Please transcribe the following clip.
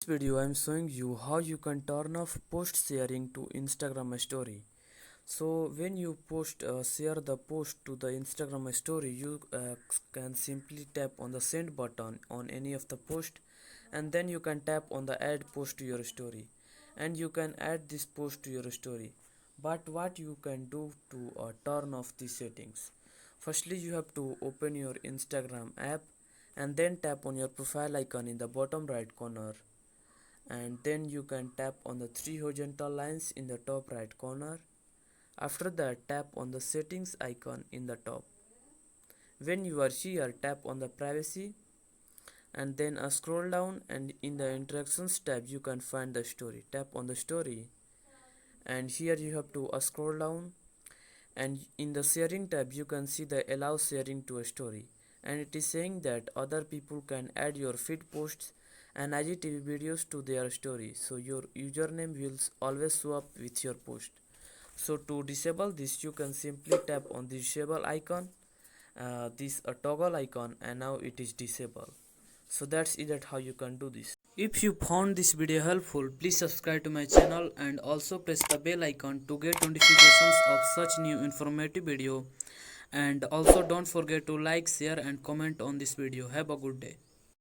Video I am showing you how you can turn off post sharing to Instagram story. So when you share the post to the Instagram story, you can simply tap on the send button on any of the post, and then you can tap on the add post to your story, and you can add this post to your story. But what you can do to turn off these settings? Firstly, you have to open your Instagram app and then tap on your profile icon in the bottom right corner, and then you can tap on the three horizontal lines in the top right corner. After that, tap on the settings icon in the top. When you are here, tap on the privacy and then scroll down, and in the interactions tab you can find the story. Tap on the story, and here you have to scroll down, and in the sharing tab you can see the allow sharing to a story, and it is saying that other people can add your feed posts and IGTV videos to their story, so your username will always show up with your post. So to disable this, you can simply tap on the disable icon, this toggle icon, and now it is disabled. So that's it, how you can do this. If you found this video helpful, please subscribe to my channel and also press the bell icon to get notifications of such new informative video. And also don't forget to like, share and comment on this video. Have a good day.